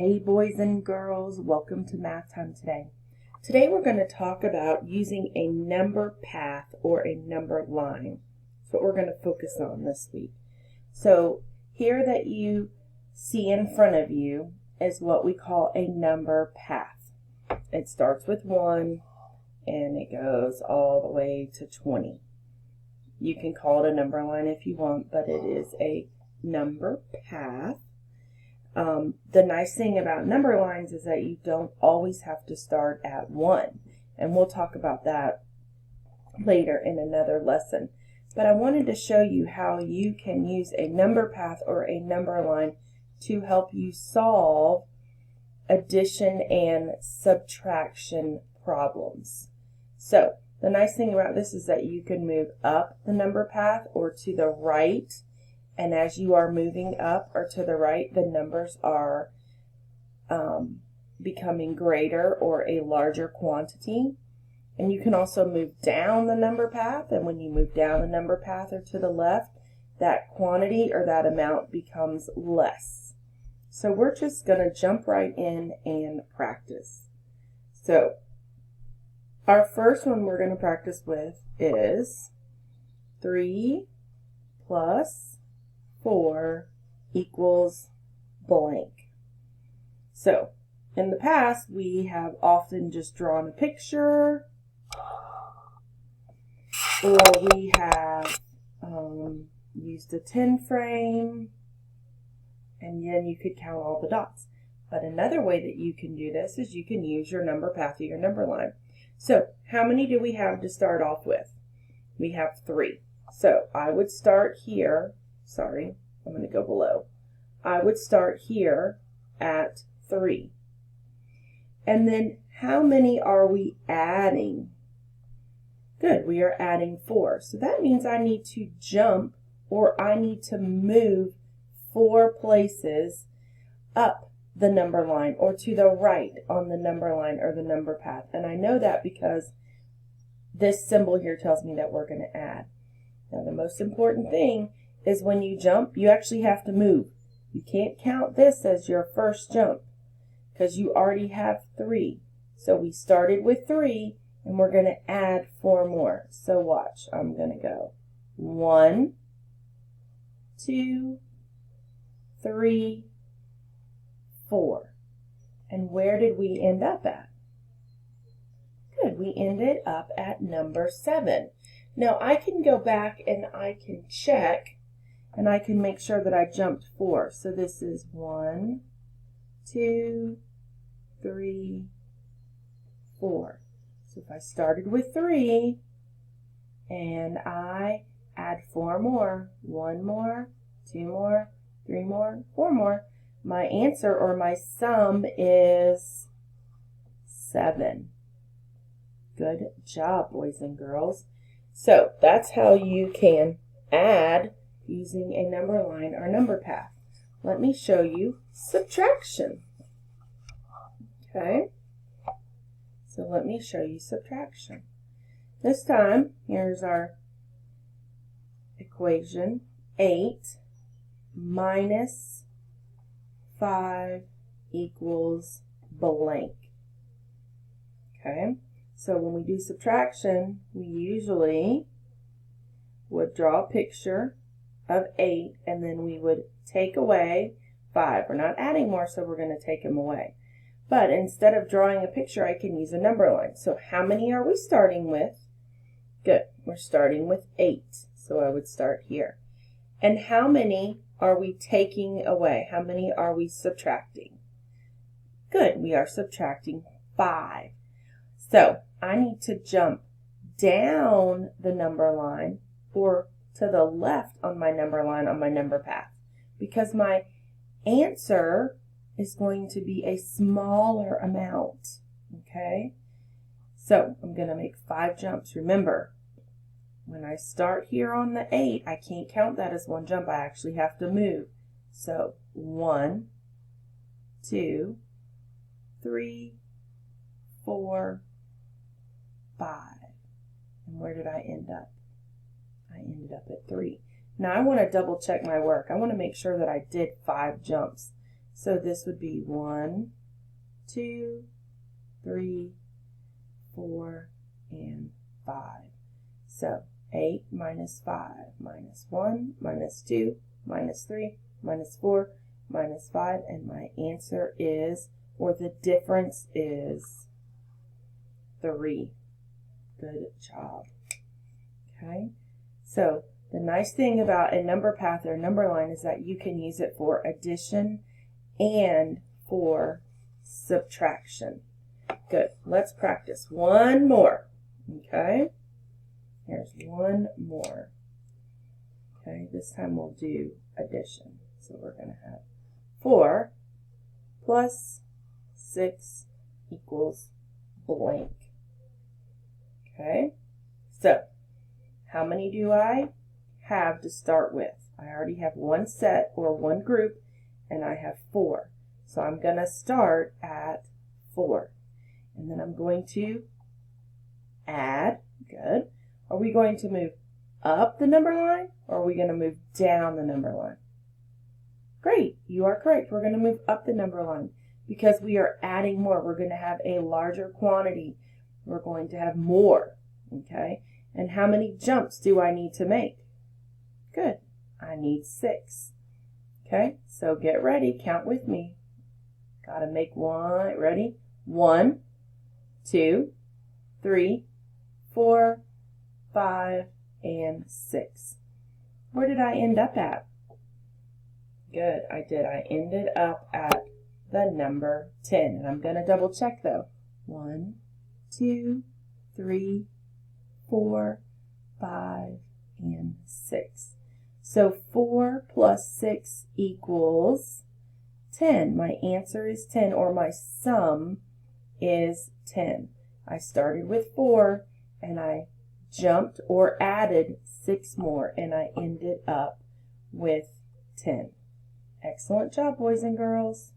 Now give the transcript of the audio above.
Hey boys and girls, welcome to Math Time today. Today we're going to talk about using a number path or a number line. That's what we're going to focus on this week. So here that you see in front of you is what we call a number path. It starts with 1 and it goes all the way to 20. You can call it a number line if you want, but it is a number path. The nice thing about number lines is that you don't always have to start at 1, and we'll talk about that later in another lesson. But I wanted to show you how you can use a number path or a number line to help you solve addition and subtraction problems. So the nice thing about this is that you can move up the number path or to the right. And as you are moving up or to the right, the numbers are becoming greater or a larger quantity. And you can also move down the number path. And when you move down the number path or to the left, that quantity or that amount becomes less. So we're just going to jump right in and practice. So our first one we're going to practice with is 3 plus 4 equals blank. So in the past we have often just drawn a picture, or we have used a 10 frame, and then you could count all the dots. But another way that you can do this is you can use your number path or your number line. So how many do we have to start off with? We have 3. So I would start here. Sorry, I'm going to go below. I would start here at 3. And then how many are we adding? Good, we are adding 4. So that means I need to jump, or I need to move 4 places up the number line or to the right on the number line or the number path. And I know that because this symbol here tells me that we're going to add. Now the most important thing is when you jump, you actually have to move. You can't count this as your first jump because you already have 3. So we started with 3 and we're going to add 4 more. So watch, I'm going to go 1, 2, 3, 4. And where did we end up at? Good, we ended up at number 7. Now I can go back and I can check and I can make sure that I jumped 4. So this is 1, 2, 3, 4. So if I started with 3 and I add 4 more, 1 more, 2 more, 3 more, 4 more, my answer or my sum is 7. Good job, boys and girls. So that's how you can add using a number line or number path. Let me show you subtraction. Okay, so let me show you subtraction. This time, here's our equation. 8 minus 5 equals blank. Okay, so when we do subtraction, we usually would draw a picture of 8, and then we would take away 5. We're not adding more, so we're going to take them away. But instead of drawing a picture, I can use a number line. So how many are we starting with? Good, we're starting with 8. So I would start here. And how many are we taking away? How many are we subtracting? Good, we are subtracting 5. So I need to jump down the number line or to the left on my number line on my number path, because my answer is going to be a smaller amount. Okay, so I'm going to make 5 jumps. Remember, when I start here on the 8, I can't count that as one jump. I actually have to move. So 1, 2, 3, 4, 5. And where did I end up? I ended up at 3. Now I want to double check my work. I want to make sure that I did 5 jumps. So this would be 1, 2, 3, 4, and 5. So 8 minus 5 minus 1 minus 2 minus 3 minus 4 minus 5, and my answer is, or the difference is, 3. Good job. Okay, so the nice thing about a number path or a number line is that you can use it for addition and for subtraction. Good. Let's practice one more. Okay, here's one more. Okay, this time we'll do addition. So we're going to have 4 plus 6 equals blank. Okay, so how many do I have to start with? I already have one set or one group, and I have 4. So I'm going to start at 4. And then I'm going to add. Good. Are we going to move up the number line, or are we going to move down the number line? Great. You are correct. We're going to move up the number line because we are adding more. We're going to have a larger quantity. We're going to have more. Okay. And how many jumps do I need to make? Good. I need 6. Okay. So get ready. Count with me. Got to make one. Ready? 1, 2, 3, 4, 5, and 6. Where did I end up at? Good, I did. I ended up at the number 10. And I'm going to double check though. 1, 2, 3, 4, 5, and 6. So 4 plus 6 equals 10. My answer is 10, or my sum is 10. I started with 4 and I jumped or added 6 more, and I ended up with 10. Excellent job, boys and girls.